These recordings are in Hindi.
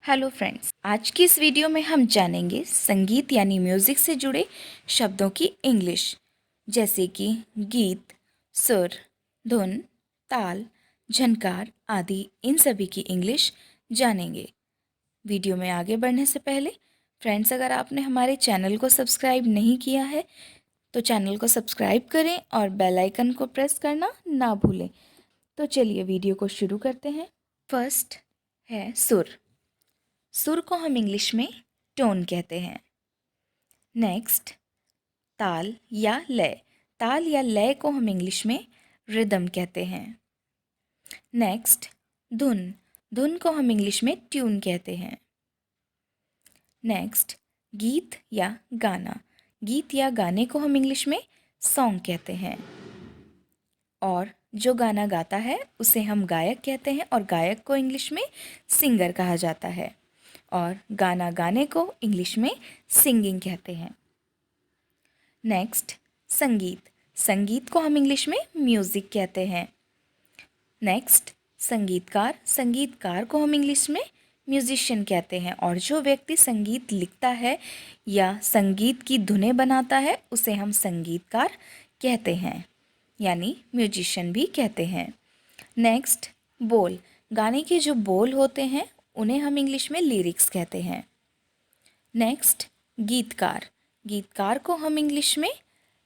हेलो फ्रेंड्स, आज की इस वीडियो में हम जानेंगे संगीत यानी म्यूज़िक से जुड़े शब्दों की इंग्लिश, जैसे कि गीत, सुर, धुन, ताल, झनकार आदि। इन सभी की इंग्लिश जानेंगे। वीडियो में आगे बढ़ने से पहले फ्रेंड्स, अगर आपने हमारे चैनल को सब्सक्राइब नहीं किया है तो चैनल को सब्सक्राइब करें और बेल आइकन को प्रेस करना ना भूलें। तो चलिए वीडियो को शुरू करते हैं। फर्स्ट है सुर। सुर को हम इंग्लिश में टोन कहते हैं। नेक्स्ट, ताल या लय। ताल या लय को हम इंग्लिश में रिदम कहते हैं। नेक्स्ट, धुन। धुन को हम इंग्लिश में ट्यून कहते हैं। नेक्स्ट, गीत या गाना। गीत या गाने को हम इंग्लिश में सॉन्ग कहते हैं। और जो गाना गाता है उसे हम गायक कहते हैं और गायक को इंग्लिश में सिंगर कहा जाता है। और गाना गाने को इंग्लिश में सिंगिंग कहते हैं। नेक्स्ट, संगीत। संगीत को हम इंग्लिश में म्यूज़िक कहते हैं। नेक्स्ट, संगीतकार। संगीतकार को हम इंग्लिश में म्यूजिशियन कहते हैं और जो व्यक्ति संगीत लिखता है या संगीत की धुनें बनाता है उसे हम संगीतकार कहते हैं, यानी म्यूजिशियन भी कहते हैं। नेक्स्ट, बोल। गाने के जो बोल होते हैं उन्हें हम इंग्लिश में लिरिक्स कहते हैं। नेक्स्ट, गीतकार। गीतकार को हम इंग्लिश में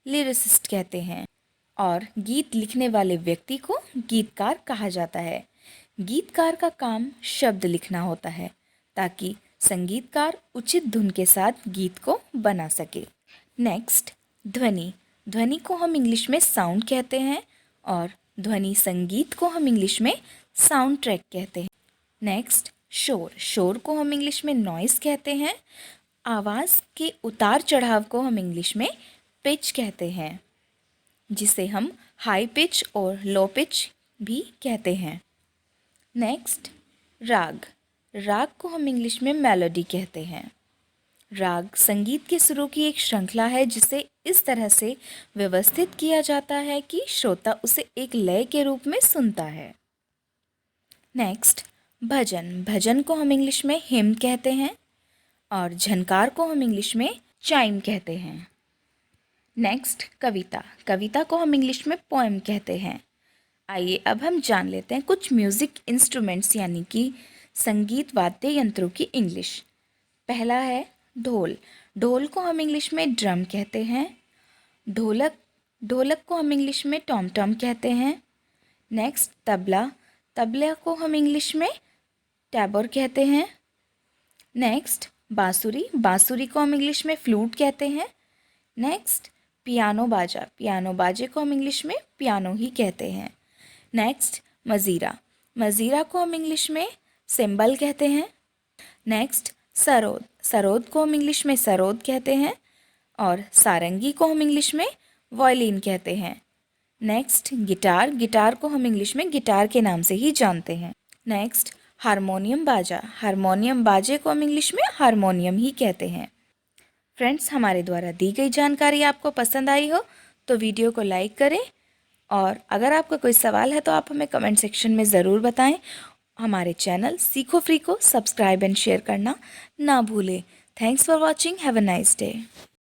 लिरिसिस्ट कहते हैं और गीत लिखने वाले व्यक्ति को गीतकार कहा जाता है। गीतकार का काम शब्द लिखना होता है ताकि संगीतकार उचित धुन के साथ गीत को बना सके। नेक्स्ट, ध्वनि। ध्वनि को हम इंग्लिश में साउंड कहते हैं और ध्वनि संगीत को हम इंग्लिश में साउंड ट्रैक कहते हैं। नेक्स्ट, शोर। शोर को हम इंग्लिश में नॉइस कहते हैं। आवाज़ के उतार चढ़ाव को हम इंग्लिश में पिच कहते हैं, जिसे हम हाई पिच और लो पिच भी कहते हैं। नेक्स्ट, राग। राग को हम इंग्लिश में मेलोडी कहते हैं। राग संगीत के सुरों की एक श्रृंखला है जिसे इस तरह से व्यवस्थित किया जाता है कि श्रोता उसे एक लय के रूप में सुनता है। नेक्स्ट, भजन। भजन को हम इंग्लिश में हिम कहते हैं और झनकार को हम इंग्लिश में चाइम कहते हैं। नेक्स्ट, कविता। कविता को हम इंग्लिश में पोएम कहते हैं। आइए अब हम जान लेते हैं कुछ म्यूज़िक इंस्ट्रूमेंट्स यानी कि संगीत वाद्य यंत्रों की इंग्लिश। पहला है ढोल। ढोल को हम इंग्लिश में ड्रम कहते हैं। ढोलक। ढोलक को हम इंग्लिश में टॉम टॉम कहते हैं। नेक्स्ट, तबला। तबला को हम इंग्लिश में टैबोर कहते हैं। नेक्स्ट, बांसुरी। बांसुरी को हम इंग्लिश में फ्लूट कहते हैं। नेक्स्ट, पियानो बाजा। पियानो बाजे को हम इंग्लिश में पियानो ही कहते हैं। नेक्स्ट, मजीरा। मजीरा को हम इंग्लिश में सिंबल कहते हैं। नेक्स्ट, सरोद। सरोद को हम इंग्लिश में सरोद कहते हैं और सारंगी को हम इंग्लिश में वायलिन कहते हैं। Next, guitar. गिटार को हम इंग्लिश में गिटार के नाम से ही जानते हैं। नेक्स्ट, हारमोनियम बाजा। हारमोनियम बाजे को हम इंग्लिश में हारमोनियम ही कहते हैं। फ्रेंड्स, हमारे द्वारा दी गई जानकारी आपको पसंद आई हो तो वीडियो को लाइक करें और अगर आपका कोई सवाल है तो आप हमें कमेंट सेक्शन में ज़रूर बताएं। हमारे चैनल सीखो फ्री को सब्सक्राइब एंड शेयर करना ना भूलें। Thanks for watching. Have a nice day.